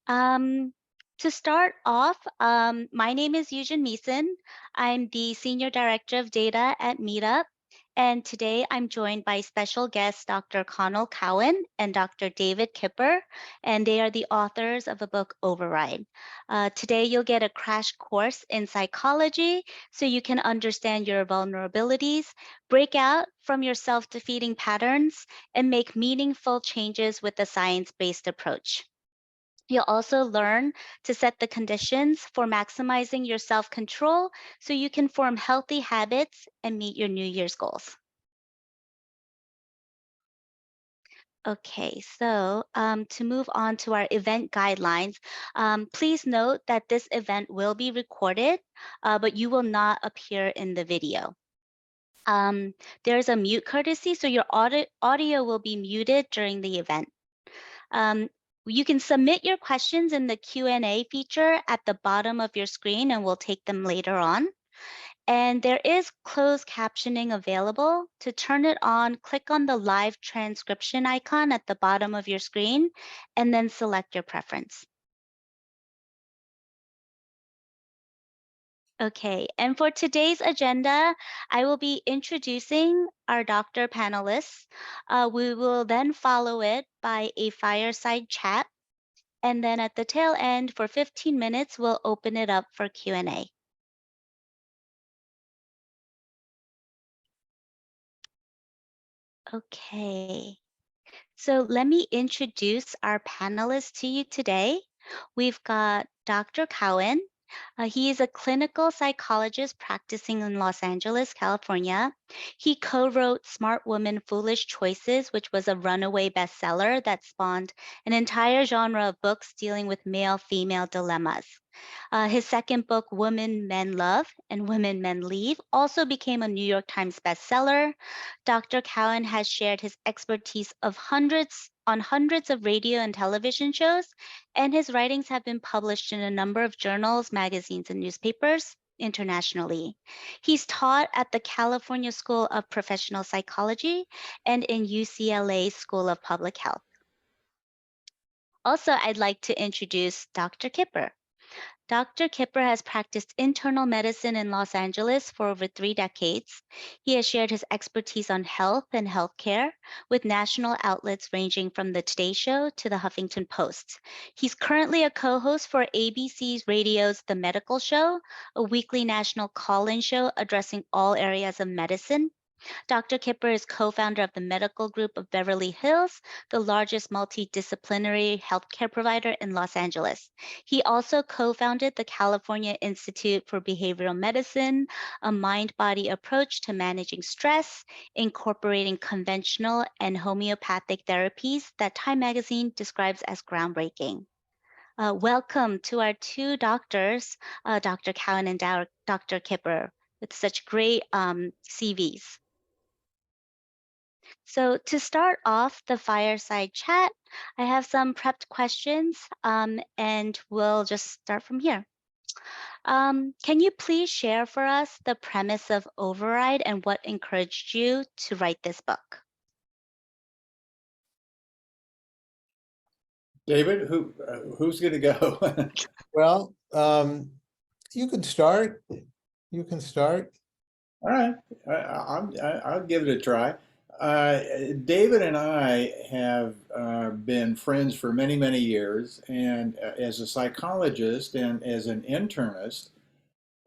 Um, to start off, my name is Yujin Meeson. I'm the Senior Director of Data at Meetup. And today I'm joined by special guests Dr. Connell Cowan and Dr. David Kipper, and they are the authors of a book, Override. Today you'll get a crash course in psychology so you can understand your vulnerabilities, break out from your self-defeating patterns, and make meaningful changes with a science-based approach. You'll also learn to set the conditions for maximizing your self control so you can form healthy habits and meet your New Year's goals. Okay, so to move on to our event guidelines, please note that this event will be recorded, but you will not appear in the video. Um, there's a mute courtesy, so your audio will be muted during the event. Um, you can submit your questions in the Q&A feature at the bottom of your screen, and we'll take them later on. And there is closed captioning available. To turn it on, click on the live transcription icon at the bottom of your screen, and then select your preference. Okay, and for today's agenda, I will be introducing our doctor panelists. We will then follow it by a fireside chat. And then at the tail end, for 15 minutes, we'll open it up for Q&A. Okay, so let me introduce our panelists to you today. We've got Dr. Cowan. He is a clinical psychologist practicing in Los Angeles, California. He co-wrote Smart Woman, Foolish Choices, which was a runaway bestseller that spawned an entire genre of books dealing with male-female dilemmas. His second book, Women, Men Love and Women, Men Leave, also became a New York Times bestseller. Dr. Cowan has shared his expertise of hundreds of radio and television shows, and his writings have been published in a number of journals, magazines, and newspapers internationally. He's taught at the California School of Professional Psychology and in UCLA School of Public Health. Also, I'd like to introduce Dr. Kipper. Dr. Kipper has practiced internal medicine in Los Angeles for over 3 decades. He has shared his expertise on health and healthcare with national outlets ranging from the Today Show to the Huffington Post. He's currently a co-host for ABC's Radio's The Medical Show, a weekly national call-in show addressing all areas of medicine. Dr. Kipper is co-founder of the Medical Group of Beverly Hills, the largest multidisciplinary healthcare provider in Los Angeles. He also co-founded the California Institute for Behavioral Medicine, a mind-body approach to managing stress, incorporating conventional and homeopathic therapies that Time Magazine describes as groundbreaking. Welcome to our two doctors, Dr. Cowan and Dr. Kipper, with such great CVs. So to start off the fireside chat, I have some prepped questions, and we'll just start from here. Can you please share for us the premise of Override and what encouraged you to write this book? David, who's going to go? Well, you can start. You can start. All right, I'll give it a try. David and I have been friends for many, many years, and as a psychologist and as an internist,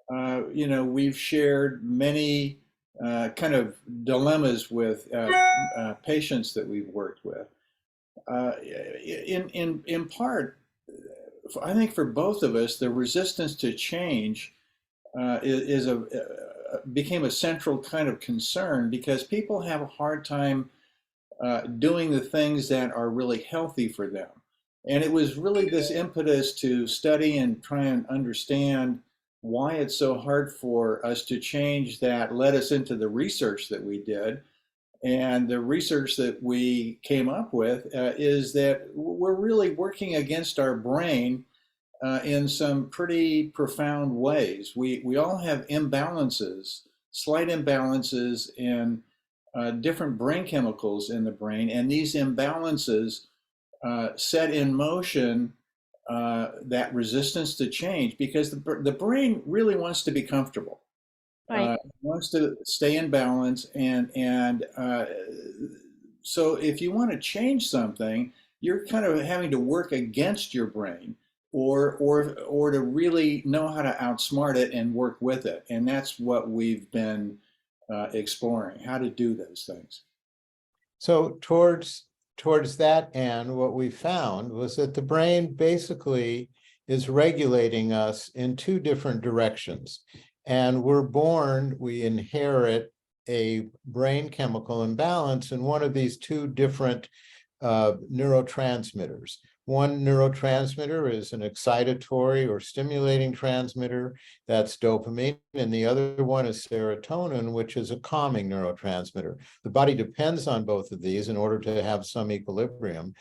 we've shared many kind of dilemmas with patients that we've worked with. In part, I think for both of us, the resistance to change became a central kind of concern because people have a hard time doing the things that are really healthy for them. And it was really this impetus to study and try and understand why it's so hard for us to change that led us into the research that we did. And the research that we came up with is that we're really working against our brain in some pretty profound ways. We all have imbalances, slight imbalances in different brain chemicals in the brain, and these imbalances set in motion that resistance to change, because the brain really wants to be comfortable, Right. wants to stay in balance, and so if you want to change something, you're kind of having to work against your brain, or to really know how to outsmart it and work with it, and that's what we've been exploring, how to do those things. So towards that end, what we found was that the brain basically is regulating us in two different directions. And we're born, we inherit a brain chemical imbalance in one of these two different neurotransmitters. One neurotransmitter is an excitatory or stimulating transmitter, that's dopamine, and the other one is serotonin, which is a calming neurotransmitter. The body depends on both of these in order to have some equilibrium.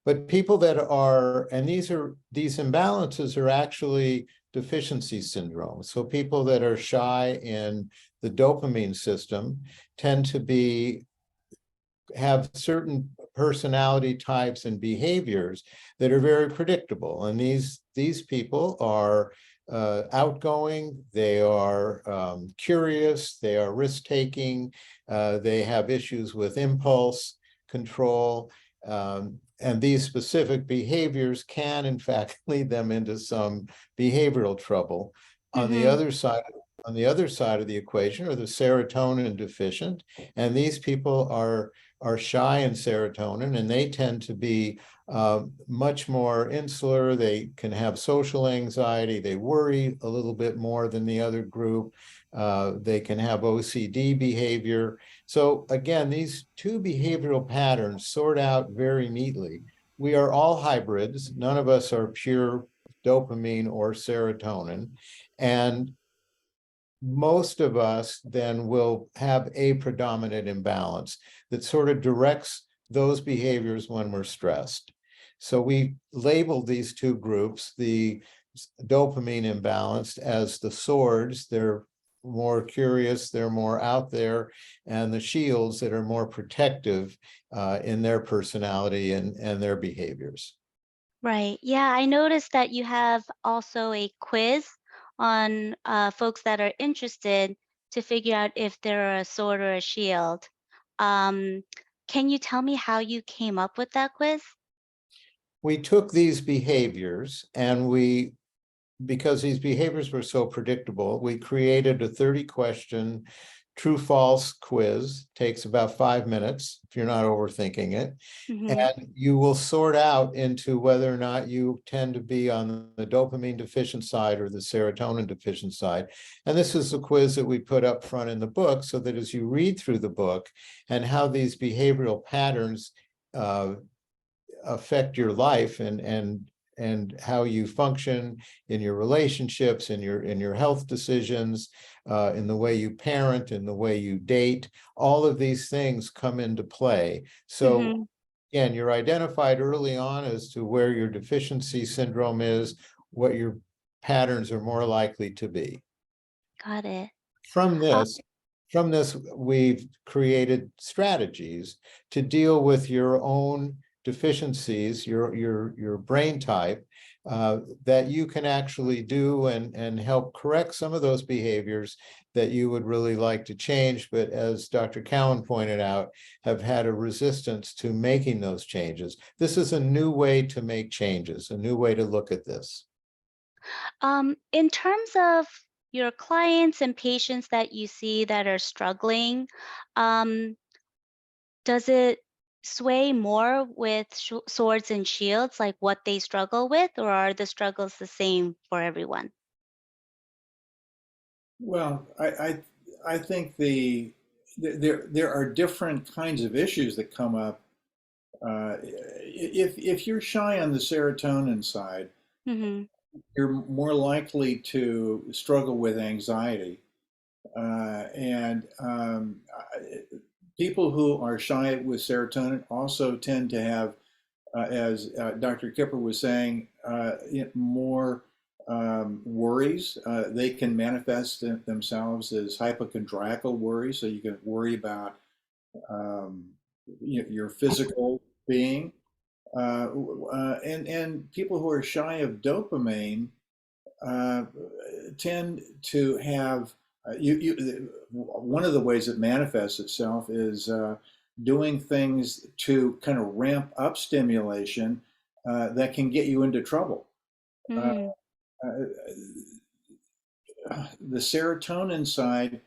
But people that are, and these imbalances are actually deficiency syndrome. So people that are shy in the dopamine system tend to have certain personality types and behaviors that are very predictable. And these people are outgoing, they are curious, they are risk-taking, they have issues with impulse control, and these specific behaviors can, in fact, lead them into some behavioral trouble. On the Mm-hmm. other side, on the other side of the equation are the serotonin deficient, and these people are shy in serotonin, and they tend to be much more insular. They can have social anxiety. They worry a little bit more than the other group. They can have OCD behavior. So again, these two behavioral patterns sort out very neatly. We are all hybrids. None of us are pure dopamine or serotonin. And most of us then will have a predominant imbalance that sort of directs those behaviors when we're stressed. So we labeled these two groups, the dopamine imbalanced as the swords, they're more curious, they're more out there, and the shields that are more protective in their personality and their behaviors. Right. Yeah, I noticed that you have also a quiz on folks that are interested to figure out if they're a sword or a shield. Um, can you tell me how you came up with that quiz? We took these behaviors and because these behaviors were so predictable, we created a 30-question true-false quiz. Takes about 5 minutes if you're not overthinking it. Mm-hmm. And you will sort out into whether or not you tend to be on the dopamine deficient side or the serotonin deficient side. And this is the quiz that we put up front in the book, so that as you read through the book and how these behavioral patterns affect your life and how you function in your relationships, in your health decisions, in the way you parent, in the way you date, all of these things come into play. So Mm-hmm. again, you're identified early on as to where your deficiency syndrome is, what your patterns are more likely to be. Got it. From Uh, this, from this, we've created strategies to deal with your own deficiencies, your brain type, that you can actually do and help correct some of those behaviors that you would really like to change, but as Dr. Cowan pointed out, have had a resistance to making those changes. This is a new way to make changes, a new way to look at this. in terms of your clients and patients that you see that are struggling, um, does it sway more with swords and shields, like what they struggle with, or are the struggles the same for everyone? Well, I think there are different kinds of issues that come up. If you're shy on the serotonin side, Mm-hmm. you're more likely to struggle with anxiety. And people who are shy with serotonin also tend to have, as Dr. Kipper was saying, more worries. They can manifest themselves as hypochondriacal worries. So you can worry about um, your physical being. And people who are shy of dopamine uh, tend to have one of the ways it manifests itself is doing things to kind of ramp up stimulation that can get you into trouble. Uh, Mm, uh, the serotonin side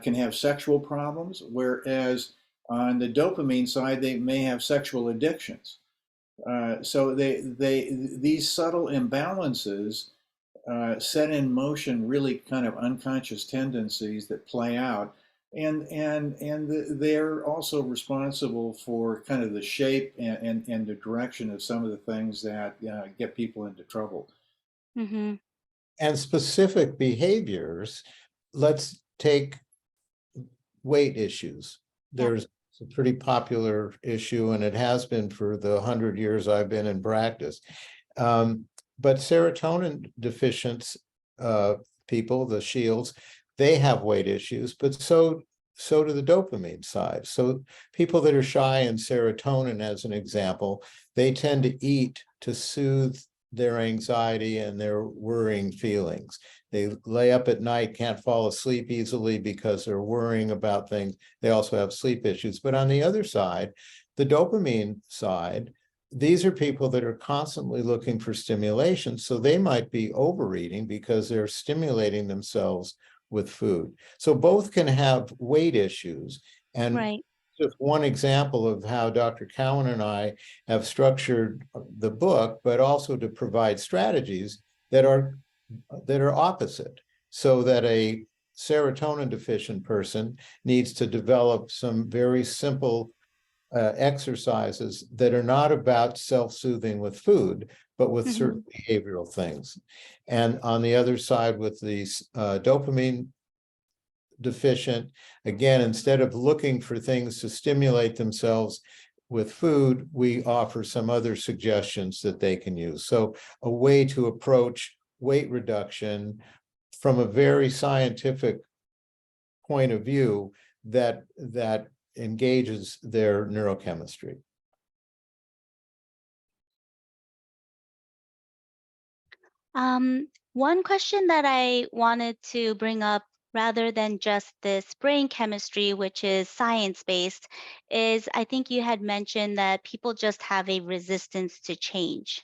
can have sexual problems, whereas on the dopamine side, they may have sexual addictions. So these subtle imbalances set in motion really kind of unconscious tendencies that play out, and they're also responsible for kind of the shape and the direction of some of the things that get people into trouble. mm-hmm. And specific behaviors, let's take weight issues. Yeah. There's a pretty popular issue, and it has been for the 100 years I've been in practice. Um, but serotonin deficient people, the shields, they have weight issues, but so do the dopamine side. So people that are shy in serotonin, as an example, they tend to eat to soothe their anxiety and their worrying feelings. They lay up at night, can't fall asleep easily because they're worrying about things. They also have sleep issues. But on the other side, the dopamine side, these are people that are constantly looking for stimulation. So they might be overeating because they're stimulating themselves with food. So both can have weight issues. And Right. just one example of how Dr. Cowan and I have structured the book, but also to provide strategies that are opposite, so that a serotonin deficient person needs to develop some very simple exercises that are not about self-soothing with food, but with Mm-hmm. certain behavioral things. And on the other side, with the dopamine deficient, again, instead of looking for things to stimulate themselves with food, we offer some other suggestions that they can use. So a way to approach weight reduction from a very scientific point of view that engages their neurochemistry. One question that I wanted to bring up, rather than just this brain chemistry, which is science based, is I think you had mentioned that people just have a resistance to change.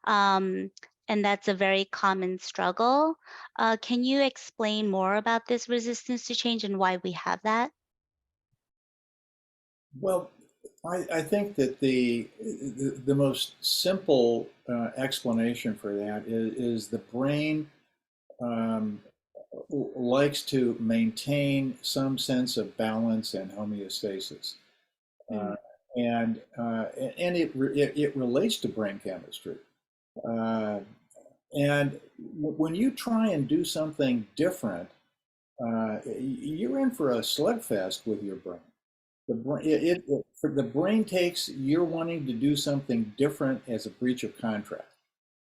Um, and that's a very common struggle. Can you explain more about this resistance to change and why we have that? Well, I think that the most simple explanation for that is the brain um, likes to maintain some sense of balance and homeostasis. Mm, Uh, and it relates to brain chemistry. Uh, and when you try and do something different, you're in for a slugfest with your brain. For the brain takes you're wanting to do something different as a breach of contract.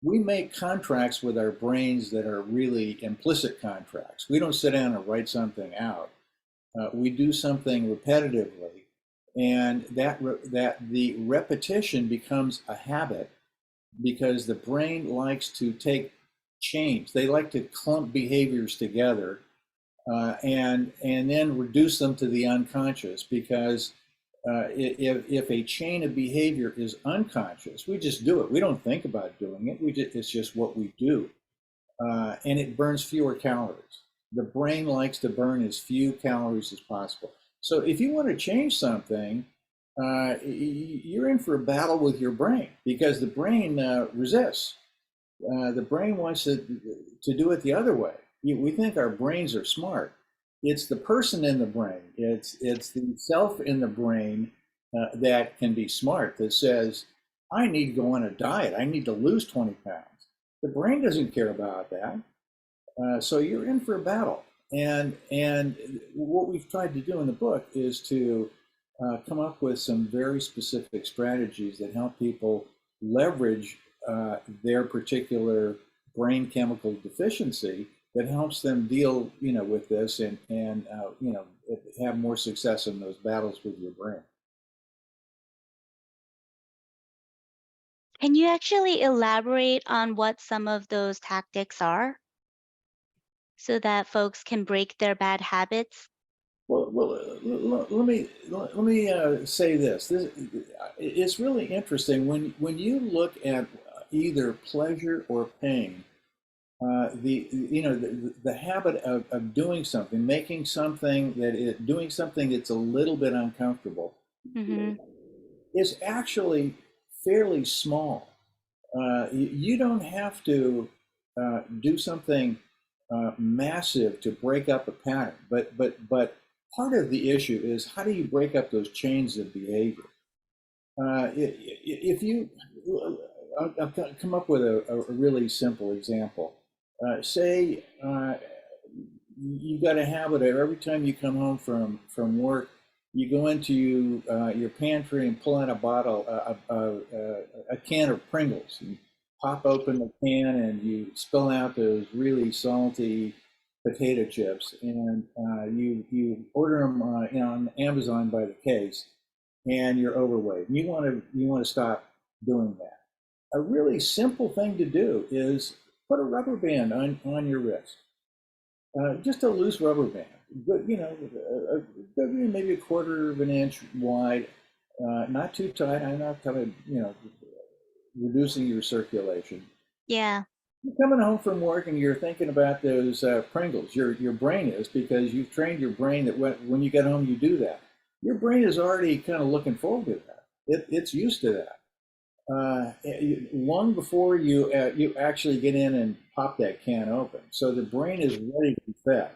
We make contracts with our brains that are really implicit contracts. We don't sit down and write something out. We do something repetitively, and that the repetition becomes a habit because the brain likes to take change. They like to clump behaviors together and then reduce them to the unconscious because if a chain of behavior is unconscious, we just do it. We don't think about doing it. It's just what we do, and it burns fewer calories. The brain likes to burn as few calories as possible. So if you want to change something, you're in for a battle with your brain because the brain resists. The brain wants to do it the other way. We think our brains are smart. It's the person in the brain. It's the self in the brain that can be smart. That says, "I need to go on a diet. I need to lose 20 pounds." The brain doesn't care about that. So you're in for a battle. And what we've tried to do in the book is to come up with some very specific strategies that help people leverage their particular brain chemical deficiency that helps them deal, with this and have more success in those battles with your brain. Can you actually elaborate on what some of those tactics are so that folks can break their bad habits? Let me say this. It's really interesting when you look at either pleasure or pain. The habit of doing something, making something doing something that's a little bit uncomfortable Hmm. is actually fairly small. You don't have to do something massive to break up a pattern, but part of the issue is how do you break up those chains of behavior? If you, I'll come up with a really simple example. Say you got a habit of every time you come home from work, you go into your pantry and pull out a bottle, a can of Pringles, and pop open the can and you spill out those really salty potato chips, and you order them on Amazon by the case, and you're overweight. You want to stop doing that. A really simple thing to do is put a rubber band on your wrist, just a loose rubber band, but maybe a quarter of an inch wide, not too tight. I'm not kind of reducing your circulation. Yeah. You're coming home from work and you're thinking about those Pringles. Your brain is, because you've trained your brain that when you get home you do that. Your brain is already kind of looking forward to that. It's used to that. Long before you actually get in and pop that can open. So the brain is ready to be fed.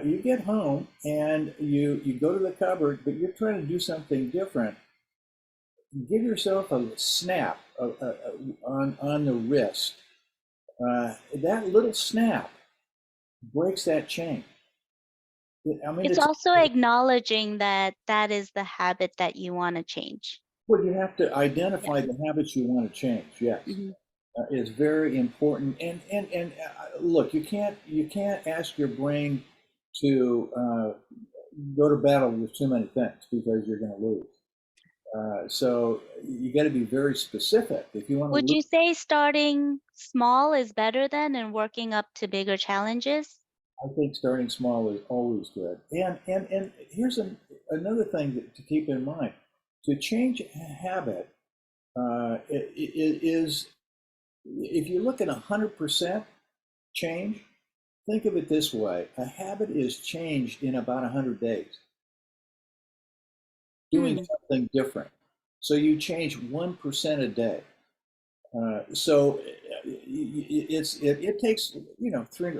You get home and you go to the cupboard, but you're trying to do something different. Give yourself a snap on the wrist. That little snap breaks that chain. I mean, It's it's also acknowledging that that is the habit that you want to change. well, you have to Yeah. identify the habits you want to change. Yes. Hmm. Is very important. And look, you can't ask your brain to go to battle with too many things because you're going to lose. So you got to be very specific if you want to Would lose. you say starting small is better then and working up to bigger challenges? I think starting small is always good. And here's another thing to keep in mind: to change a habit is if you look at 100% change. Think of it this way: a habit is changed in about 100 days, doing Hmm. something different. So you change 1% a day. So it takes a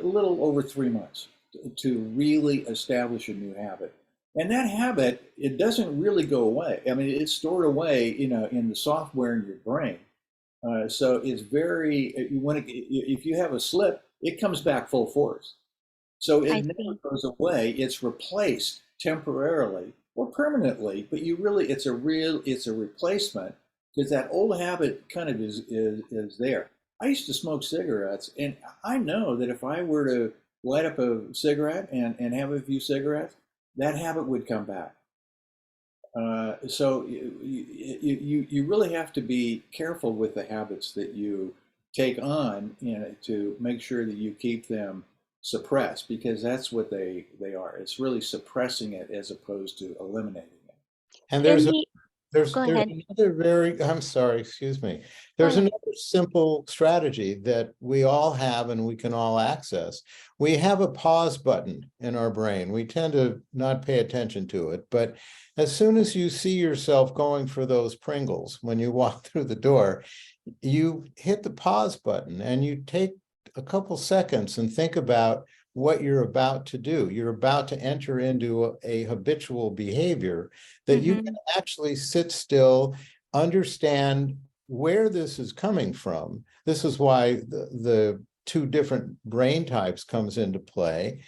little over 3 months to really establish a new habit. And that habit, it doesn't really go away. I mean, it's stored away, in the software in your brain. So it's very if you have a slip, it comes back full force. So it I never see. goes away. It's replaced temporarily or permanently, but it's a replacement because that old habit kind of is there. I used to smoke cigarettes, and I know that if I were to light up a cigarette and have a few cigarettes, that habit would come back. So you really have to be careful with the habits that you take on, to make sure that you keep them suppressed, because that's what they are. It's really suppressing it as opposed to eliminating it. And In there's the Go there's ahead. another very, I'm sorry, excuse me. Go There's ahead. another simple strategy that we all have and we can all access. We have a pause button in our brain. We tend to not pay attention to it, but as soon as you see yourself going for those Pringles when you walk through the door, you hit the pause button and you take a couple seconds and think about what you're about to do. You're about to enter into a habitual behavior that you can Hmm. actually sit still, understand where this is coming from. This is why the two different brain types comes into play.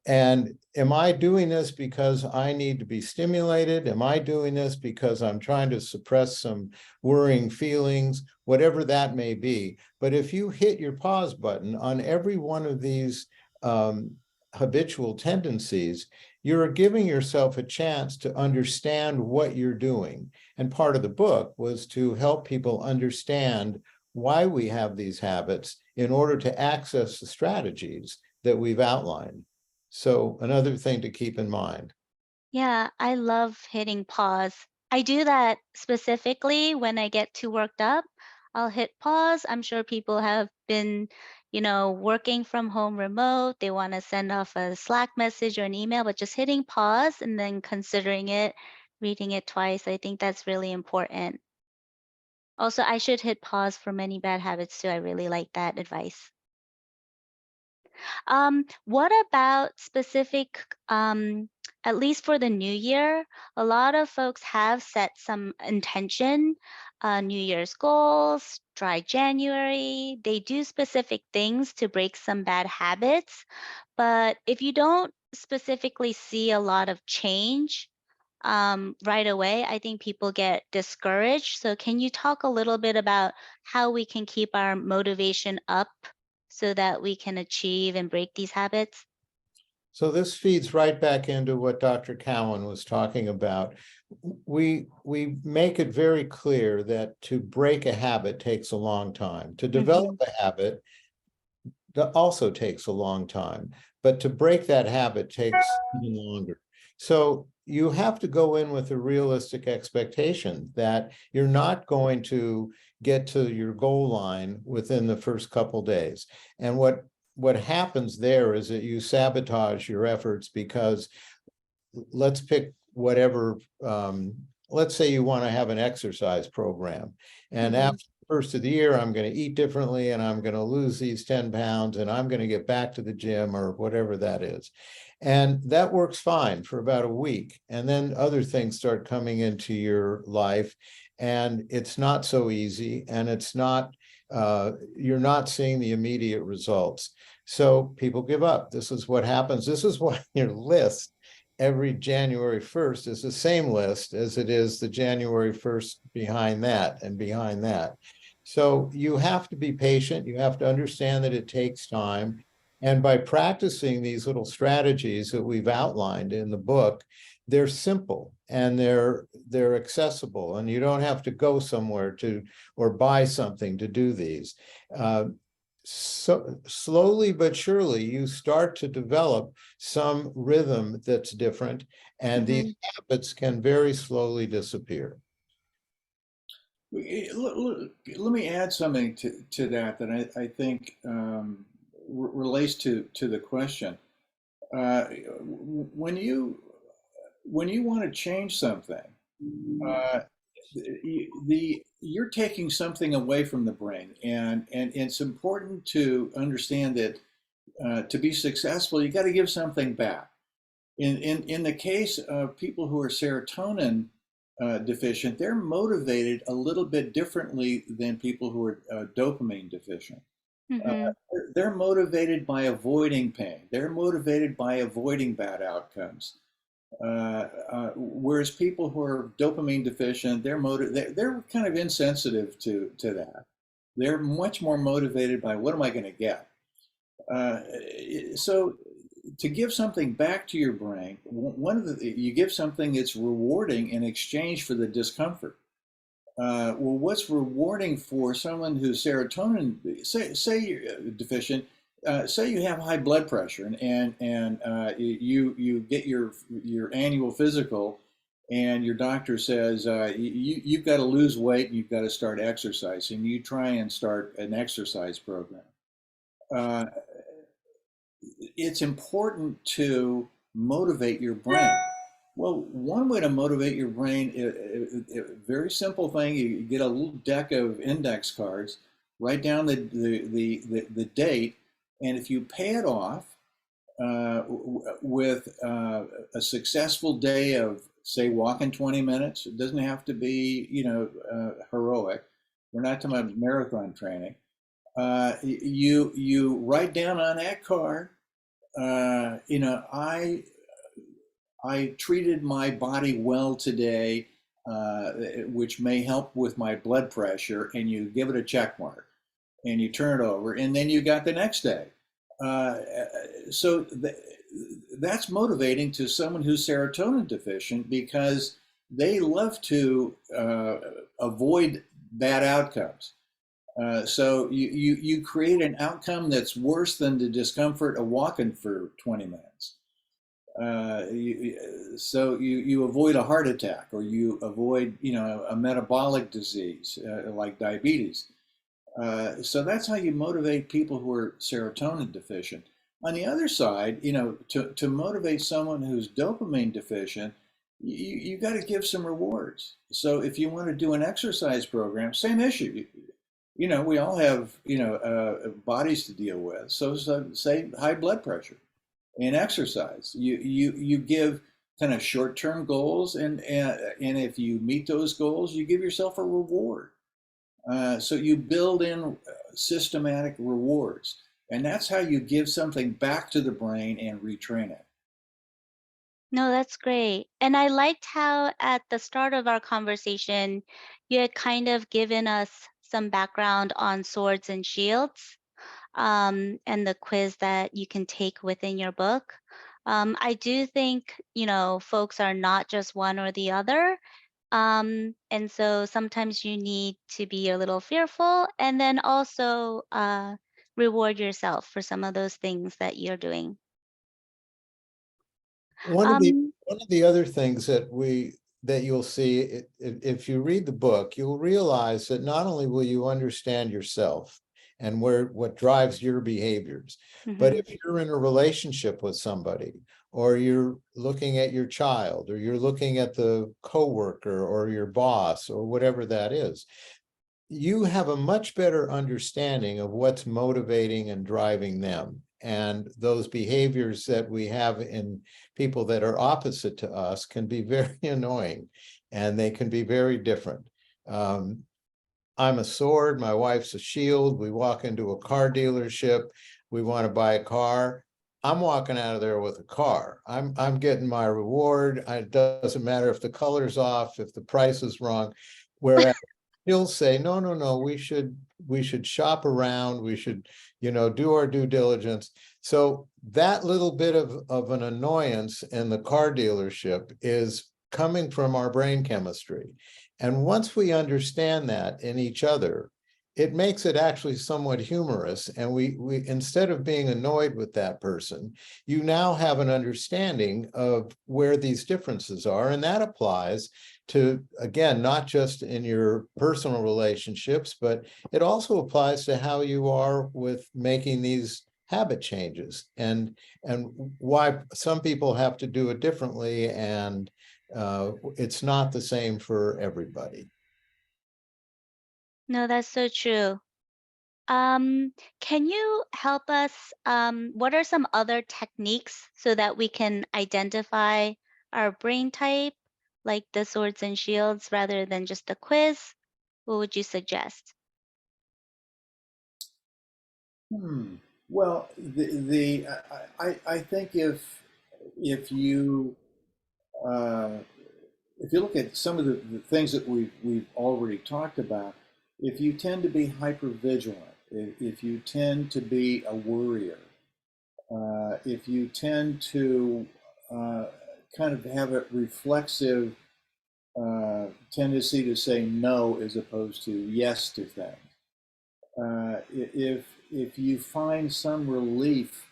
And am I doing this because I need to be stimulated? Am I doing this because I'm trying to suppress some worrying feelings, whatever that may be? But if you hit your pause button on every one of these habitual tendencies, you're giving yourself a chance to understand what you're doing. And part of the book was to help people understand why we have these habits in order to access the strategies that we've outlined. So another thing to keep in mind. Yeah, I love hitting pause. I do that specifically when I get too worked up. I'll hit pause. I'm sure people have been, working from home remote. They want to send off a Slack message or an email, but just hitting pause and then considering it, reading it twice, I think that's really important. Also, I should hit pause for many bad habits too. I really like that advice. What about specific, at least for the new year? A lot of folks have set some intention, New Year's goals, dry January. They do specific things to break some bad habits. But if you don't specifically see a lot of change, right away, I think people get discouraged. So, can you talk a little bit about how we can keep our motivation up so that we can achieve and break these habits? So this feeds right back into what Dr. Cowan was talking about. We make it very clear that to break a habit takes a long time. To develop Mm-hmm. a habit that also takes a long time, but to break that habit takes even longer. So you have to go in with a realistic expectation that you're not going to get to your goal line within the first couple days. And what happens there is that you sabotage your efforts because let's pick whatever, let's say you want to have an exercise program. And Mm-hmm. after the first of the year, I'm going to eat differently and I'm going to lose these 10 pounds and I'm going to get back to the gym or whatever that is. And that works fine for about a week. And then other things start coming into your life and it's not so easy and it's not, you're not seeing the immediate results. So people give up. This is what happens. This is why your list every January 1st is the same list as it is the January 1st behind that and behind that. So you have to be patient. You have to understand that it takes time. And by practicing these little strategies that we've outlined in the book, they're simple and they're accessible, and you don't have to go somewhere to or buy something to do these. So slowly but surely, you start to develop some rhythm that's different, and these Mm-hmm. habits can very slowly disappear. Let me add something to that I think relates to the question. Uh, when you want to change something, uh, you're taking something away from the brain, and it's important to understand that to be successful, you got to give something back. In the case of people who are serotonin deficient, they're motivated a little bit differently than people who are dopamine deficient. Uh, Mm-hmm. they're motivated by avoiding pain. They're motivated by avoiding bad outcomes. Whereas people who are dopamine deficient, they're kind of insensitive to that. They're much more motivated by what am I going to get. Uh, so to give something back to your brain, you give something that's rewarding in exchange for the discomfort. Well, what's rewarding for someone who's serotonin, say you're deficient, say you have high blood pressure and you get your annual physical, and your doctor says you've got to lose weight and you've got to start exercising. You try and start an exercise program. Uh, it's important to motivate your brain. Well, one way to motivate your brain, a very simple thing, you get a little deck of index cards, write down the date, and if you pay it off with a successful day of, say, walking 20 minutes, it doesn't have to be, heroic. We're not talking about marathon training. You write down on that card, I treated my body well today, which may help with my blood pressure, and you give it a check mark and you turn it over, and then you got the next day. So that's motivating to someone who's serotonin deficient because they love to avoid bad outcomes. So you create an outcome that's worse than the discomfort of walking for 20 minutes. So you avoid a heart attack, or you avoid, a metabolic disease like diabetes. So that's how you motivate people who are serotonin deficient. On the other side, to motivate someone who's dopamine deficient, you got to give some rewards. So if you want to do an exercise program, same issue. We all have, bodies to deal with. So say high blood pressure and exercise. You give kind of short-term goals, and if you meet those goals, you give yourself a reward. So you build in systematic rewards, and that's how you give something back to the brain and retrain it. No, that's great. And I liked how at the start of our conversation, you had kind of given us some background on swords and shields, and the quiz that you can take within your book. I do think, folks are not just one or the other. And so sometimes you need to be a little fearful and then also reward yourself for some of those things that you're doing. One of the Um, one of the other things that you'll see if you read the book, you'll realize that not only will you understand yourself and what drives your behaviors, but mhm. if you're in a relationship with somebody, or you're looking at your child, or you're looking at the coworker or your boss or whatever that is, you have a much better understanding of what's motivating and driving them. And those behaviors that we have in people that are opposite to us can be very annoying, and they can be very different. Um, I'm a sword, my wife's a shield. We walk into a car dealership, we want to buy a car. I'm walking out of there with a car. I'm getting my reward. It doesn't matter if the color's off, if the price is wrong. Whereas he'll say, no, no, no, we should shop around, we should, do our due diligence. So that little bit of an annoyance in the car dealership is coming from our brain chemistry. And once we understand that in each other, it makes it actually somewhat humorous. And we instead of being annoyed with that person, you now have an understanding of where these differences are. And that applies to, again, not just in your personal relationships, but it also applies to how you are with making these habit changes, and why some people have to do it differently, and it's not the same for everybody. No, that's so true. Can you help us? What are some other techniques so that we can identify our brain type, like the swords and shields, rather than just a quiz? What would you suggest? Hmm. Well, I think if you uh, if you look at some of the things that we've already talked about, if you tend to be hyper vigilant, if you tend to be a worrier, if you tend to uh, kind of have a reflexive tendency to say no as opposed to yes to things, if you find some relief,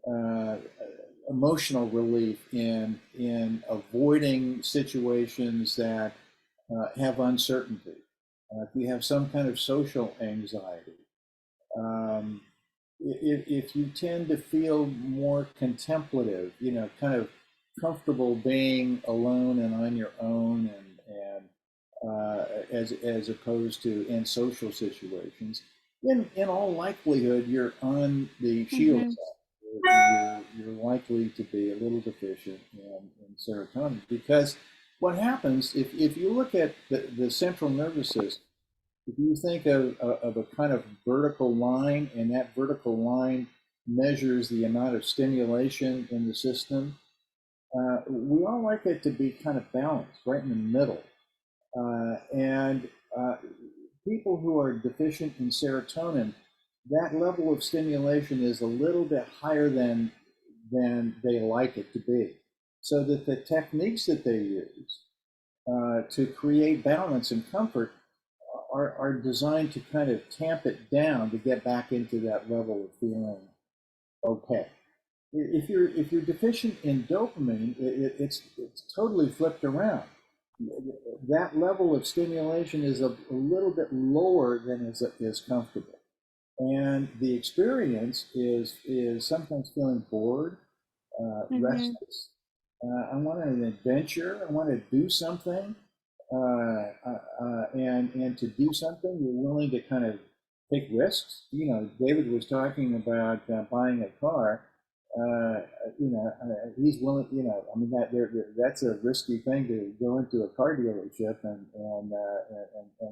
uh, emotional relief in avoiding situations that have uncertainty, if you have some kind of social anxiety, um, if you tend to feel more contemplative, kind of comfortable being alone and on your own, as opposed to in social situations, in all likelihood, you're on the shield Mm-hmm. side. You're likely to be a little deficient in serotonin, because what happens if you look at the central nervous system, if you think of a kind of vertical line, and that vertical line measures the amount of stimulation in the system, we all like it to be kind of balanced, right in the middle. And people who are deficient in serotonin, that level of stimulation is a little bit higher than than they like it to be. So that the techniques that they use to create balance and comfort are designed to kind of tamp it down to get back into that level of feeling okay. If you're deficient in dopamine, it's totally flipped around. That level of stimulation is a little bit lower than is comfortable, and the experience is sometimes feeling bored, Mm-hmm. restless. I want an adventure. I want to do something, and to do something, you're willing to kind of take risks. David was talking about buying a car. Uh, he's willing. I mean that's a risky thing to go into a car dealership and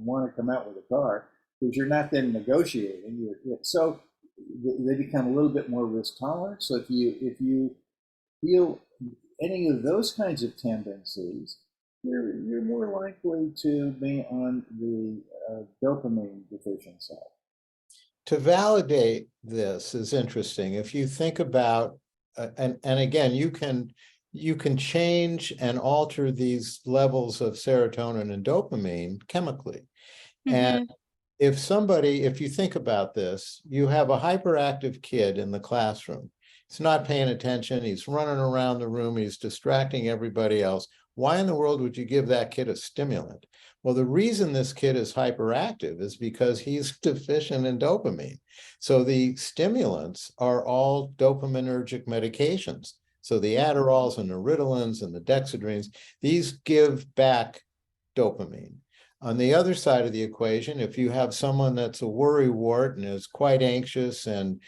want to come out with a car because you're not then negotiating. So they become a little bit more risk tolerant. So if you feel any of those kinds of tendencies, you're more likely to be on the dopamine deficient side. To validate this is interesting. If you think about, and again, you can change and alter these levels of serotonin and dopamine chemically. And Mm-hmm. if you think about this, you have a hyperactive kid in the classroom. He's not paying attention. He's running around the room. He's distracting everybody else. Why in the world would you give that kid a stimulant? Well, the reason this kid is hyperactive is because he's deficient in dopamine. So the stimulants are all dopaminergic medications. So the Adderalls and the Ritalins and the Dexedrines, these give back dopamine. On the other side of the equation, if you have someone that's a worrywart and is quite anxious and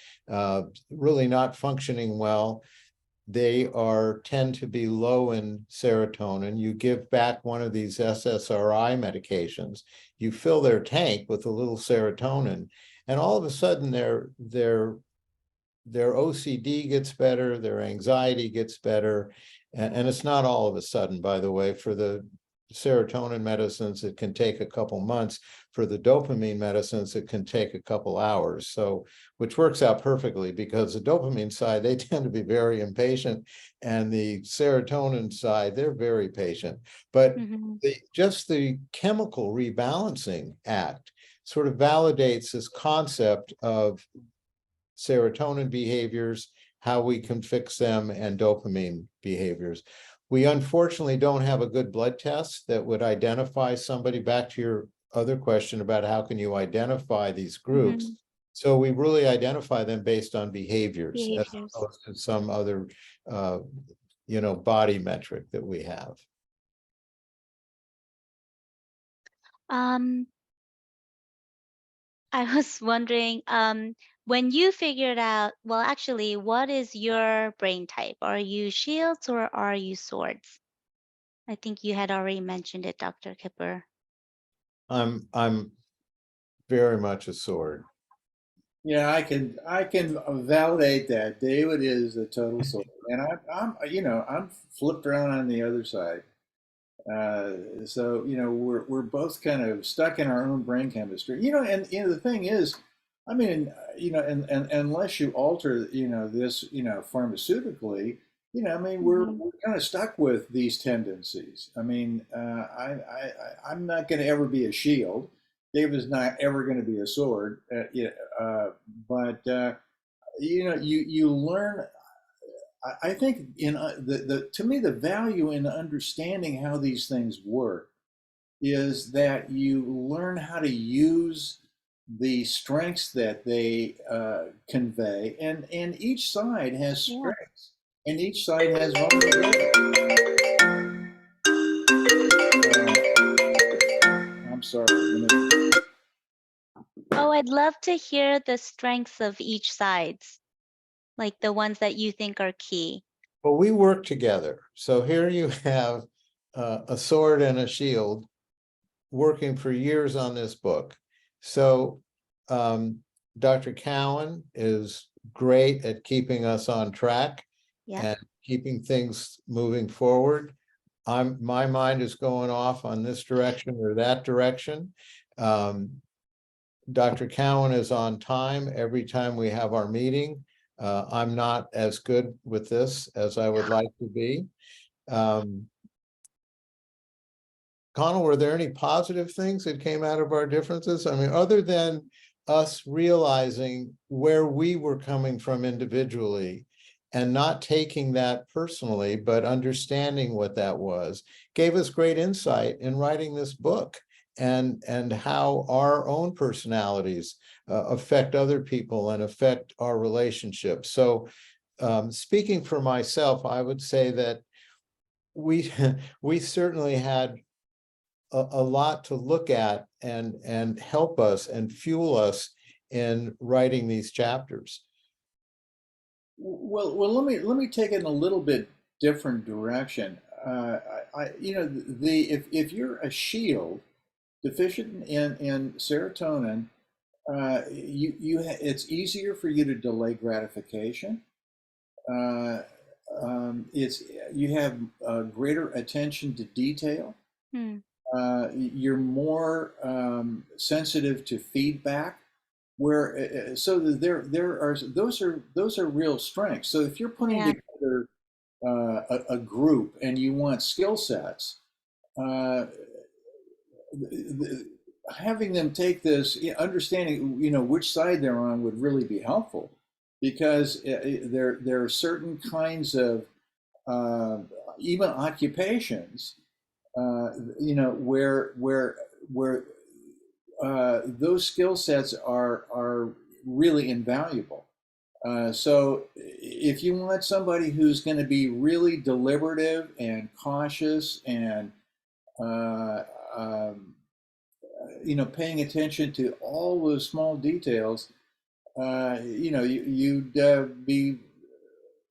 really not functioning well, they tend to be low in serotonin. You give back one of these SSRI medications, you fill their tank with a little serotonin, and all of a sudden their OCD gets better, their anxiety gets better. And it's not all of a sudden, by the way. For the serotonin medicines, it can take a couple months. For the dopamine medicines, it can take a couple hours. So, which works out perfectly because the dopamine side, they tend to be very impatient, and the serotonin side, they're very patient. But Mm-hmm. just the chemical rebalancing act sort of validates this concept of serotonin behaviors, how we can fix them, and dopamine behaviors. We unfortunately don't have a good blood test that would identify somebody. Back to your other question about how can you identify these groups. Mm-hmm. So we really identify them based on behaviors as Behaviors. opposed to some other, body metric that we have. Um, I was wondering, when you figured out, well, actually, what is your brain type? Are you shields or are you swords? I think you had already mentioned it, Dr. Kipper. I'm very much a sword. Yeah, I can validate that. David is a total soul, and I'm flipped around on the other side. So we're both kind of stuck in our own brain chemistry. And the thing is, I mean, and unless you alter this pharmaceutically, I mean Mm-hmm. we're kind of stuck with these tendencies. I mean, I'm not going to ever be a shield. David's not ever going to be a sword. But you learn. I think in the to me the value in understanding how these things work is that you learn how to use the strengths that they convey, and each side has Yeah. strengths, and each side has vulnerabilities. I'm sorry. Oh, I'd love to hear the strengths of each sides, like the ones that you think are key. Well, we work together. So here you have a sword and a shield working for years on this book. So Dr. Cowan is great at keeping us on track Yep. and keeping things moving forward. My mind is going off on this direction or that direction. Dr. Cowan is on time every time we have our meeting. I'm not as good with this as I would like to be. Connell, were there any positive things that came out of our differences? I mean, other than us realizing where we were coming from individually and not taking that personally, but understanding what that was, gave us great insight in writing this book and how our own personalities affect other people and affect our relationships. So speaking for myself, I would say that we we certainly had a lot to look at and help us and fuel us in writing these chapters. Well, let me take it in a little bit different direction. If you're a shield deficient in serotonin, it's easier for you to delay gratification. Uh, it's you have greater attention to detail. Hmm. You're more sensitive to feedback. Where so there are those are real strengths. So if you're putting Yeah. together a group and you want skill sets, uh, having them take this, understanding which side they're on would really be helpful, because there are certain kinds of uh, even occupations, where those skill sets are really invaluable. So if you want somebody who's going to be really deliberative and cautious and uh, um, paying attention to all those small details, you'd be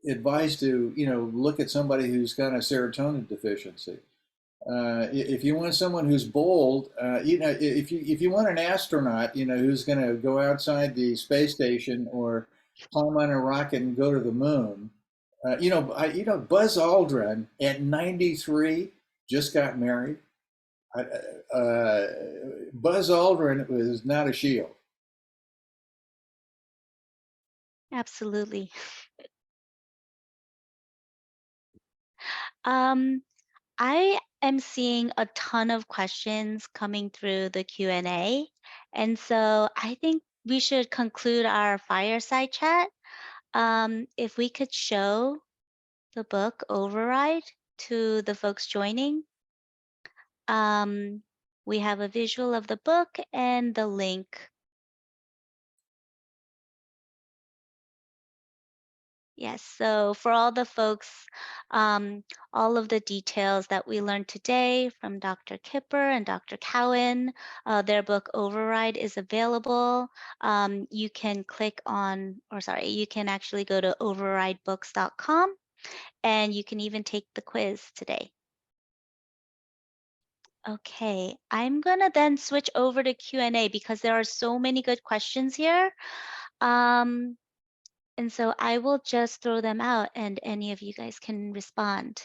advised to look at somebody who's got a serotonin deficiency. If you want someone who's bold, if you want an astronaut, who's going to go outside the space station or climb on a rocket and go to the moon, Buzz Aldrin at 93 just got married. Buzz Aldrin was not a shield. Absolutely. Um, I am seeing a ton of questions coming through the Q&A, and so I think we should conclude our fireside chat. If we could show the book Override to the folks joining. Um, we have a visual of the book and the link. Yes, so for all the folks, all of the details that we learned today from Dr. Kipper and Dr. Cowan, their book Override is available. You can click on, or sorry, you can actually go to overridebooks.com and you can even take the quiz today. Okay, I'm gonna then switch over to Q&A because there are so many good questions here. Um, and so I will just throw them out and any of you guys can respond.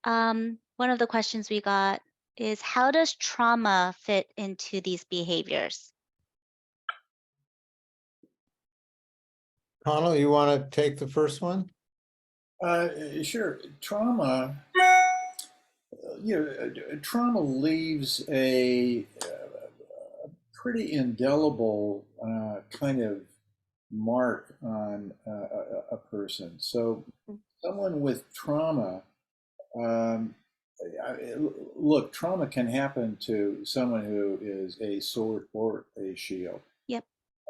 One of the questions we got is, how does trauma fit into these behaviors? Connell, you want to take the first one? Sure. Trauma leaves a pretty indelible kind of mark on a person. So, someone with trauma, um, look, trauma can happen to someone who is a sword or a shield. Yep.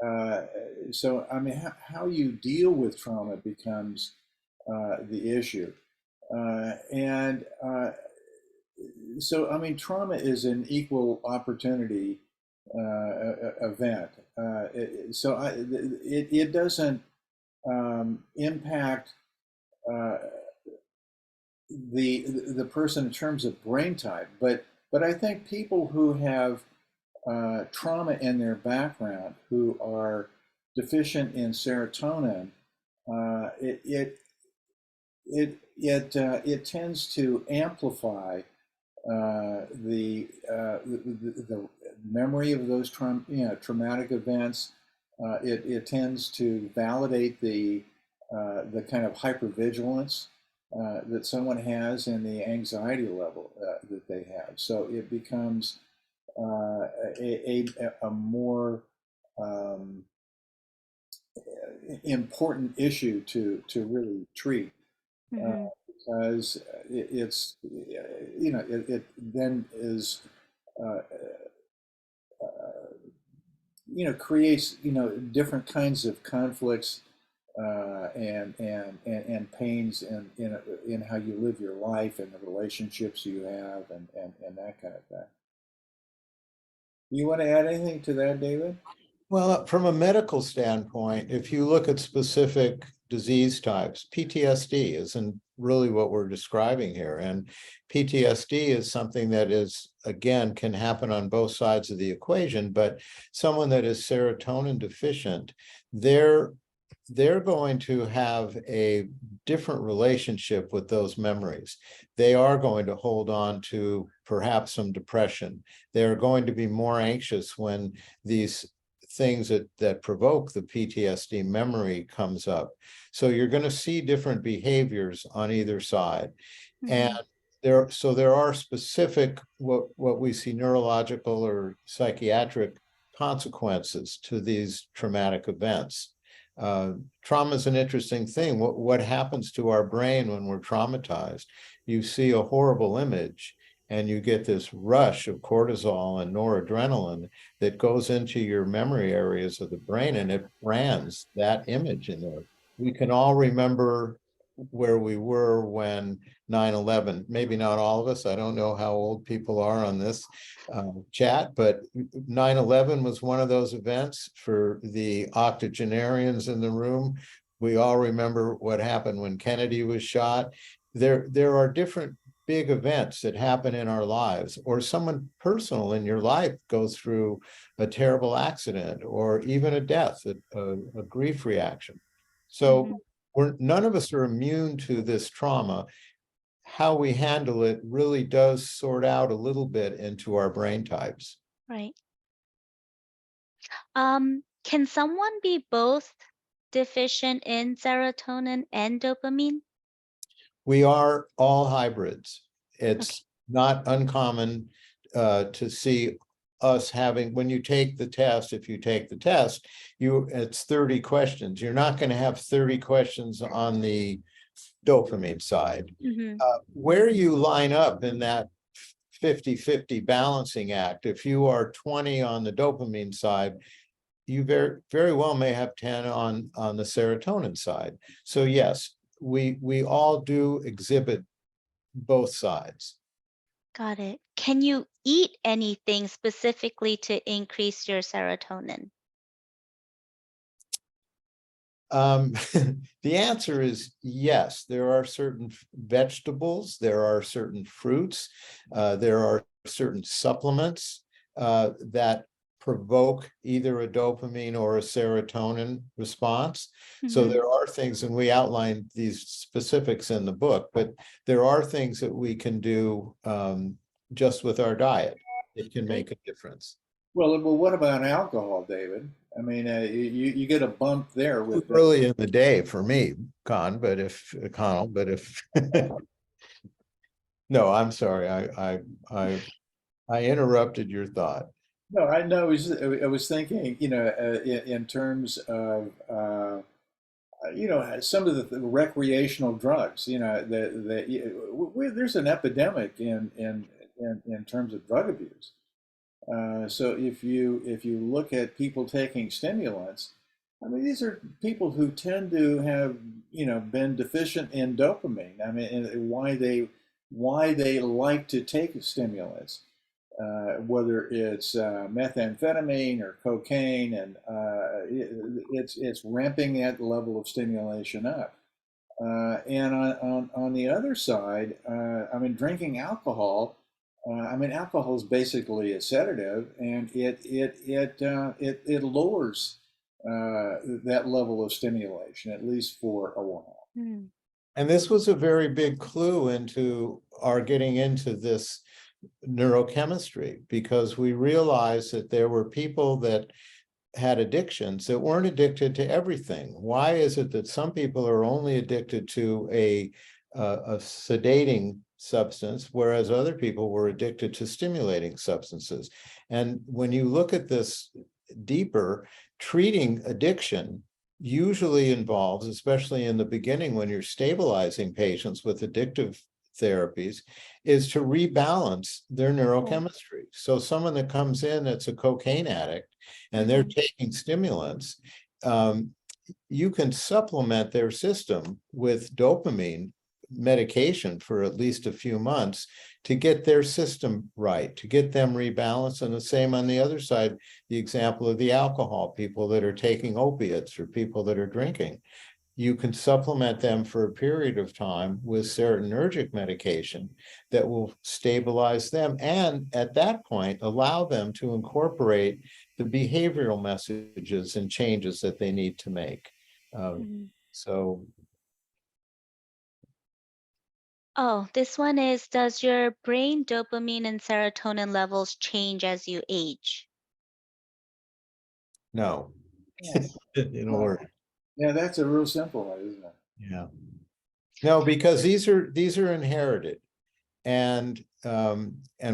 Uh, so, I mean, how you deal with trauma becomes the issue. And So, I mean, trauma is an equal opportunity event. It doesn't impact uh, the person in terms of brain type, but I think people who have trauma in their background, who are deficient in serotonin, uh, it it it tends to amplify the memory of those traumatic events. It tends to validate the the kind of hypervigilance that someone has and the anxiety level that they have. So it becomes a more important issue to really treat Mm-hmm. because it's it then is uh, creates different kinds of conflicts and pains in how you live your life and the relationships you have and that kind of thing. You want to add anything to that, David? Well, from a medical standpoint, if you look at specific disease types, PTSD isn't really what we're describing here. And PTSD is something that is, again, can happen on both sides of the equation, but someone that is serotonin deficient, they're going to have a different relationship with those memories. They are going to hold on to perhaps some depression. They're going to be more anxious when these things that provoke the PTSD memory comes up. So you're going to see different behaviors on either side. And Mm-hmm. there are specific what we see neurological or psychiatric consequences to these traumatic events. Trauma is an interesting thing. What happens to our brain when we're traumatized? You see a horrible image and you get this rush of cortisol and noradrenaline that goes into your memory areas of the brain, and it brands that image in there. We can all remember where we were when 9/11, maybe not all of us. I don't know how old people are on this chat, but 9/11 was one of those events for the octogenarians in the room. We all remember what happened when Kennedy was shot. There are different big events that happen in our lives, or someone personal in your life goes through a terrible accident or even a death, a grief reaction. Mm-hmm. So none of us are immune to this trauma. How we handle it really does sort out a little bit into our brain types. Right. Can someone be both deficient in serotonin and dopamine? We are all hybrids. Okay. It's not uncommon to see us having, when you take the test, if you take the test, it's 30 questions. You're not going to have 30 questions on the dopamine side. Mm-hmm. Where you line up in that 50-50 balancing act, if you are 20 on the dopamine side, you very well may have 10 on the serotonin side. So yes, we all do exhibit both sides. Got it. Can you eat anything specifically to increase your serotonin? Um, the answer is yes. There are certain vegetables, there are certain fruits, there are certain supplements that provoke either a dopamine or a serotonin response. So Mm-hmm. there are things, and we outline these specifics in the book, but there are things that we can do just with our diet. It can Good. make a difference. Well, what about alcohol, David? I mean, you get a bump there Too with early in the day for me, Connell, but if no, I'm sorry, I interrupted your thought. no, I know. I was thinking, in terms of some of the recreational drugs. There's an epidemic in terms of drug abuse. So if you look at people taking stimulants, I mean, these are people who tend to have been deficient in dopamine. I mean, and why they like to take stimulants, whether it's methamphetamine or cocaine, and it's ramping that level of stimulation up. And on the other side, I mean, drinking alcohol. I mean, alcohol is basically a sedative, and it lowers that level of stimulation, at least for a while. Mm. And this was a very big clue into our getting into this neurochemistry, because we realized that there were people that had addictions that weren't addicted to everything. Why is it that some people are only addicted to a sedating substance, whereas other people were addicted to stimulating substances? And when you look at this deeper, treating addiction usually involves, especially in the beginning when you're stabilizing patients with addictive therapies, is to rebalance their neurochemistry. So someone that comes in that's a cocaine addict and they're taking stimulants, you can supplement their system with dopamine medication for at least a few months to get their system right, to get them rebalanced. And the same on the other side, the example of the alcohol, people that are taking opiates or people that are drinking. You can supplement them for a period of time with serotonergic medication that will stabilize them, and at that point allow them to incorporate the behavioral messages and changes that they need to make. So Oh, this one is, does your brain dopamine and serotonin levels change as you age? no, Yeah. in a Well, word, yeah, that's a real simple one, isn't it? yeah. No, because these are inherited. And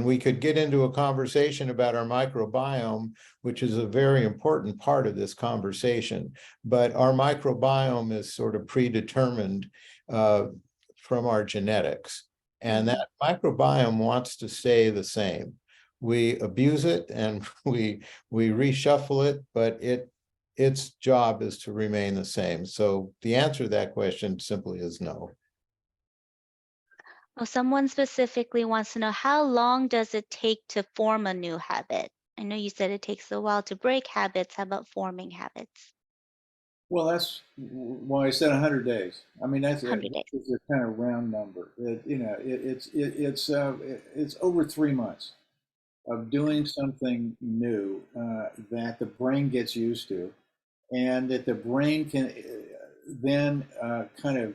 we could get into a conversation about our microbiome, which is a very important part of this conversation. But our microbiome is sort of predetermined from our genetics. And that microbiome wants to stay the same. We abuse it and we reshuffle it, but its job is to remain the same. So the answer to that question simply is no. Well, someone specifically wants to know, how long does it take to form a new habit? I know you said it takes a while to break habits. How about forming habits? Well, that's why I said 100 days. I mean, that's 100 days. a kind of round number. It's over 3 months of doing something new that the brain gets used to, and that the brain can then kind of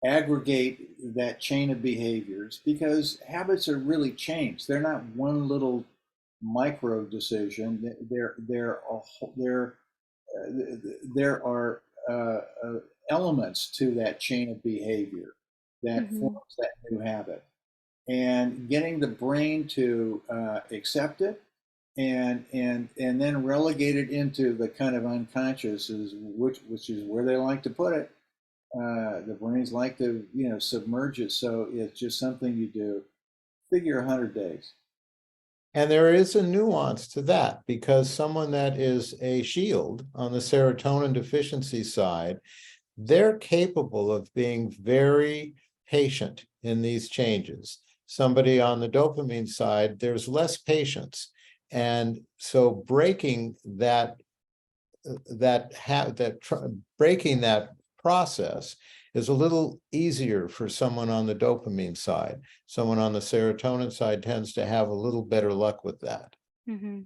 aggregate that chain of behaviors, because habits are really changed. They're not one little micro decision. There are elements to that chain of behavior that Mm-hmm. forms that new habit, and getting the brain to accept it and then relegate it into the kind of unconscious, which is where they like to put it. The brains like to submerge it, so it's just something you do. Figure 100 days. And there is a nuance to that, because someone that is a shield on the serotonin deficiency side, they're capable of being very patient in these changes. Somebody on the dopamine side, there's less patience. And so breaking breaking that process is a little easier for someone on the dopamine side. Someone on the serotonin side tends to have a little better luck with that. Mm-hmm.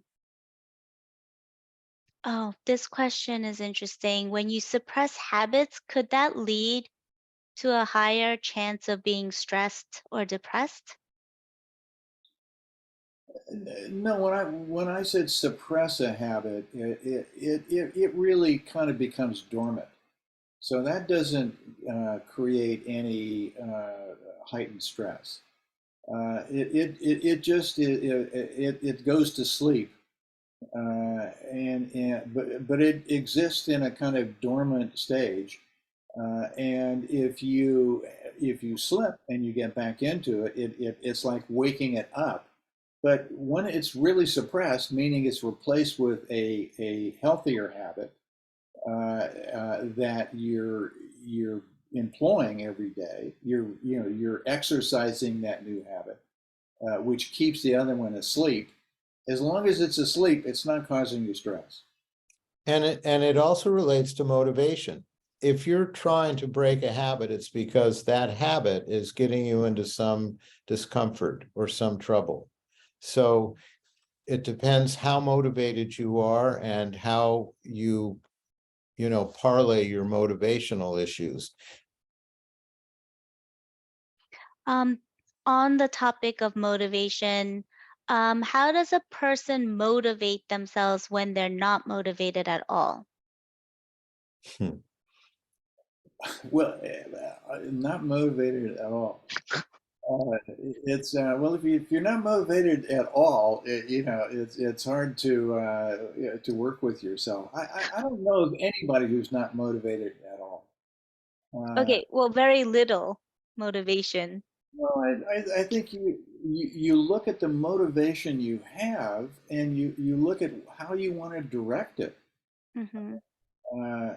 Oh, this question is interesting. When you suppress habits, could that lead to a higher chance of being stressed or depressed? No, when I said suppress a habit, it really kind of becomes dormant. So that doesn't create any heightened stress. It just it goes to sleep, but it exists in a kind of dormant stage. And if you slip and you get back into it, it's like waking it up. But when it's really suppressed, meaning it's replaced with a healthier habit that you're employing every day, you're exercising that new habit, which keeps the other one asleep. As long as it's asleep, it's not causing you stress. And it also relates to motivation. If you're trying to break a habit, it's because that habit is getting you into some discomfort or some trouble. So it depends how motivated you are and how you parlay your motivational issues. Um, on the topic of motivation, How does a person motivate themselves when they're not motivated at all? Hmm. Well, not motivated at all. It's well, if you're not motivated at all, it's hard to to work with yourself. I don't know of anybody who's not motivated at all. Uh, Okay, well, very little motivation. well, I think you look at the motivation you have, and you look at how you want to direct it. Mm-hmm. Uh,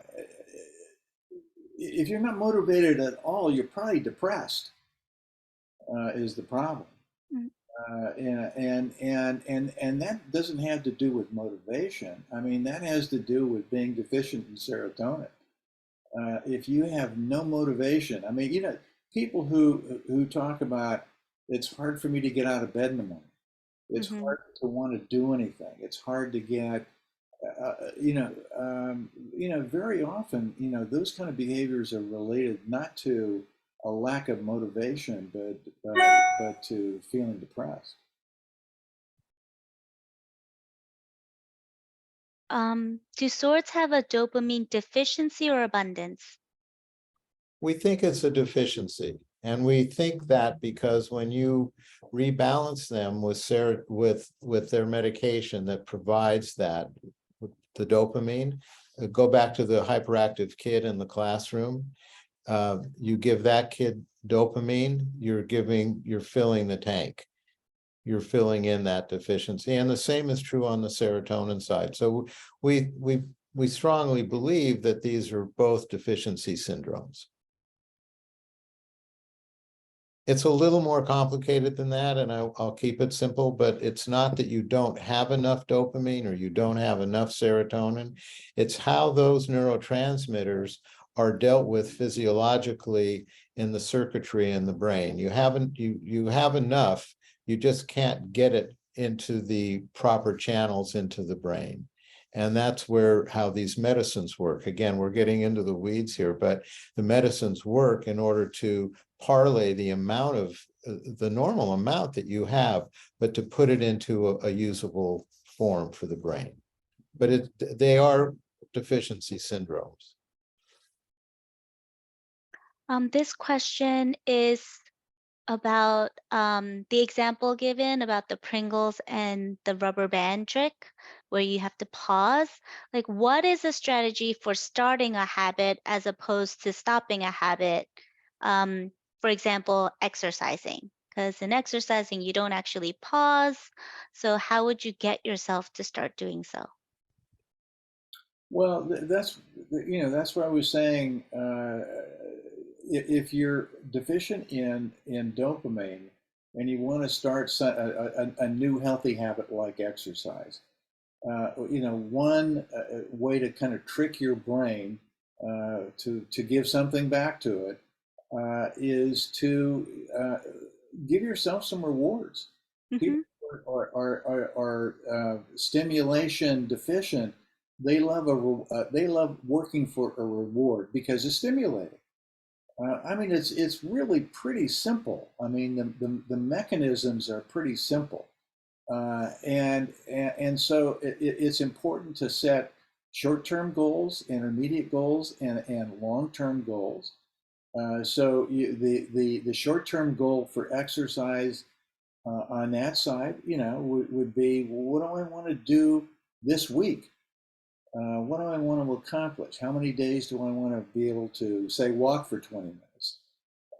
if you're not motivated at all, you're probably depressed. Is the problem. And that doesn't have to do with motivation. I mean, that has to do with being deficient in serotonin. If you have no motivation, I mean, people who talk about it's hard for me to get out of bed in the morning. It's Mm-hmm. hard to want to do anything. It's hard to get, very often, those kind of behaviors are related not to a lack of motivation, but to feeling depressed. Do swords have a dopamine deficiency or abundance? We think it's a deficiency. And we think that because when you rebalance them with their medication that provides that, the dopamine, go back to the hyperactive kid in the classroom. You give that kid dopamine, you're filling the tank. You're filling in that deficiency. And the same is true on the serotonin side. So we strongly believe that these are both deficiency syndromes. It's a little more complicated than that, and I'll keep it simple, but it's not that you don't have enough dopamine or you don't have enough serotonin. It's how those neurotransmitters are dealt with physiologically in the circuitry in the brain. You have enough, you just can't get it into the proper channels into the brain. And that's how these medicines work. Again, we're getting into the weeds here, but the medicines work in order to parlay the amount of the normal amount that you have, but to put it into a usable form for the brain. But they are deficiency syndromes. This question is about the example given about the Pringles and the rubber band trick, where you have to pause. Like, what is a strategy for starting a habit as opposed to stopping a habit? Um, for example, exercising. Because in exercising, you don't actually pause. So, how would you get yourself to start doing so? Well, that's what I was saying. If you're deficient in dopamine and you want to start a new healthy habit like exercise, one way to kind of trick your brain to give something back to it is to give yourself some rewards. People Mm-hmm. are stimulation deficient. They love working for a reward because it's stimulating. I mean, it's really pretty simple. I mean, the mechanisms are pretty simple. And so it's important to set short-term goals, intermediate goals, and long-term goals. The short-term goal for exercise on that side, would be, what do I want to do this week? What do I want to accomplish? How many days do I want to be able to, say, walk for 20 minutes?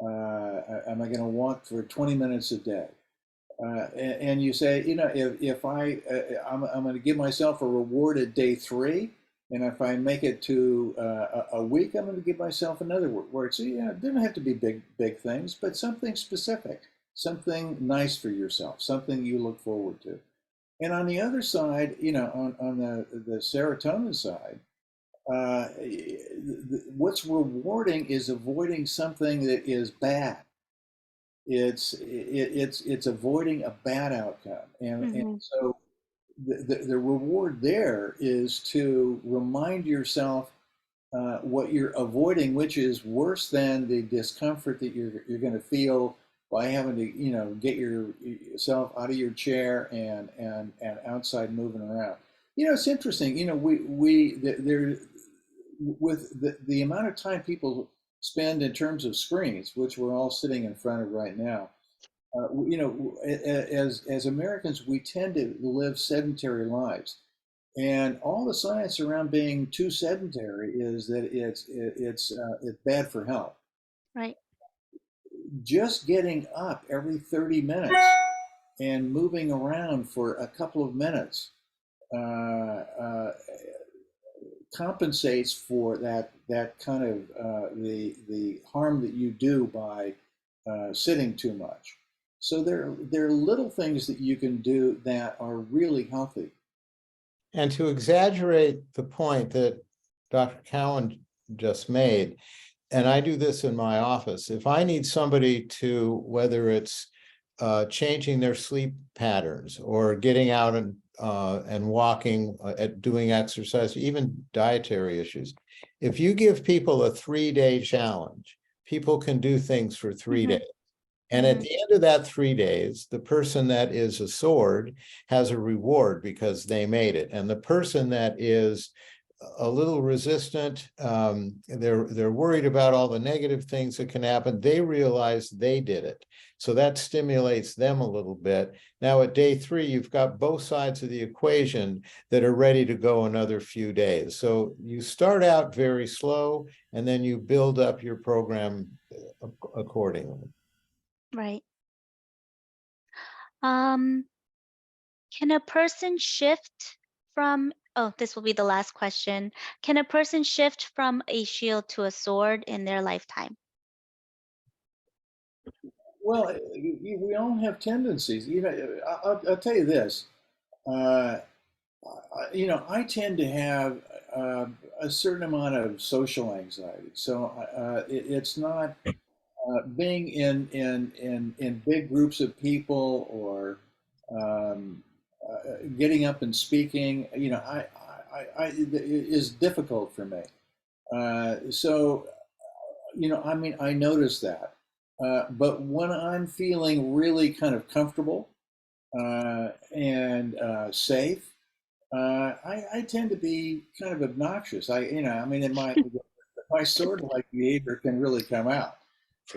Am I going to walk for 20 minutes a day? And you say, if I'm going to give myself a reward at day 3, and if I make it to a week, I'm going to give myself another reward. So yeah, it doesn't have to be big things, but something specific, something nice for yourself, something you look forward to. And on the other side, on the serotonin side, what's rewarding is avoiding something that is bad. It's avoiding a bad outcome, and Mm-hmm. so the reward there is to remind yourself what you're avoiding, which is worse than the discomfort that you're going to feel by having to, get yourself out of your chair and outside moving around. It's interesting. There with the amount of time people spend in terms of screens, which we're all sitting in front of right now. As Americans, we tend to live sedentary lives, and all the science around being too sedentary is that it's bad for health. Right. Just getting up every 30 minutes and moving around for a couple of minutes uh, compensates for that kind of the harm that you do by sitting too much. So there are little things that you can do that are really healthy. And to exaggerate the point that Dr. Cowan just made, and I do this in my office, if I need somebody to, whether it's changing their sleep patterns or getting out and walking, doing exercise, even dietary issues, if you give people a 3-day challenge, people can do things for 3 days. And at the end of that 3 days, the person that is a sword has a reward because they made it. And the person that is a little resistant, they're worried about all the negative things that can happen. They realize they did it. So that stimulates them a little bit. Now at day 3, you've got both sides of the equation that are ready to go another few days. So you start out very slow, and then you build up your program accordingly. Right. Can a person shift from, oh, this will be the last question. Can a person shift from a shield to a sword in their lifetime? Well, we all have tendencies. I'll tell you this. Uh, I tend to have a certain amount of social anxiety. So it's not being in big groups of people or getting up and speaking. It is difficult for me. So I mean, I notice that. But when I'm feeling really kind of comfortable and safe, I tend to be kind of obnoxious. I mean, my sort of like behavior can really come out.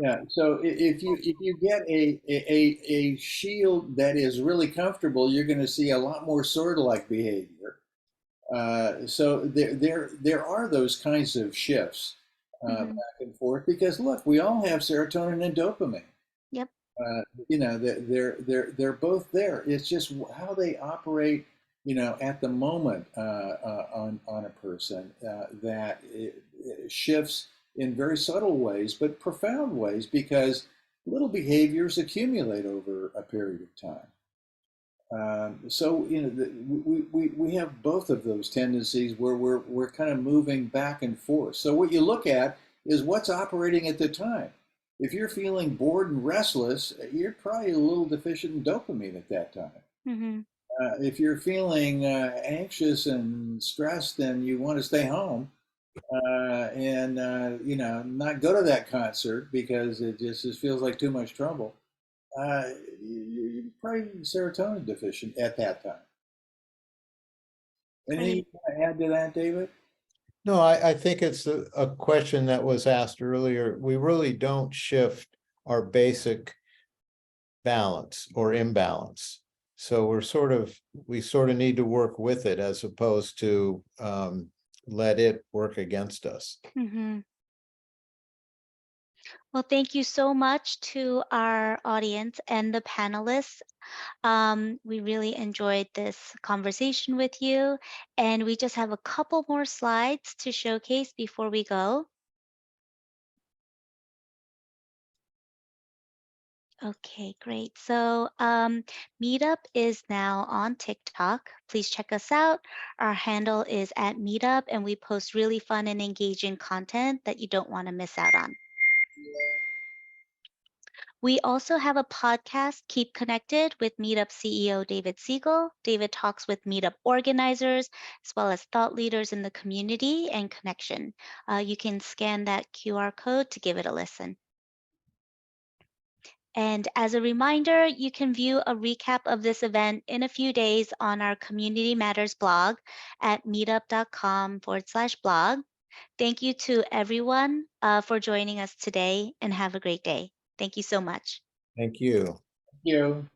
Yeah. So if you get a shield that is really comfortable, you're going to see a lot more sort of like behavior. So there are those kinds of shifts Mm-hmm. back and forth because look, we all have serotonin and dopamine. Yep. They're both there. It's just how they operate, at the moment on a person that it shifts in very subtle ways, but profound ways because little behaviors accumulate over a period of time. So we have both of those tendencies where we're kind of moving back and forth. So what you look at is what's operating at the time. If you're feeling bored and restless, you're probably a little deficient in dopamine at that time. Mm-hmm. If you're feeling anxious and stressed and you want to stay home and not go to that concert because it just feels like too much trouble, you're probably serotonin deficient at that time. Anything Great. you want to add to that, David? No, I think it's a question that was asked earlier. We really don't shift our basic balance or imbalance. So we sort of need to work with it as opposed to let it work against us. Mm-hmm. Well, thank you so much to our audience and the panelists. We really enjoyed this conversation with you, and we just have a couple more slides to showcase before we go. Okay, great. So Meetup is now on TikTok. Please check us out. Our handle is at Meetup, and we post really fun and engaging content that you don't want to miss out on. We also have a podcast, Keep Connected, with Meetup CEO David Siegel. David talks with Meetup organizers as well as thought leaders in the community and connection. You can scan that QR code to give it a listen. And as a reminder, you can view a recap of this event in a few days on our Community Matters blog at meetup.com/blog. Thank you to everyone for joining us today, and have a great day. Thank you so much. Thank you. Thank you.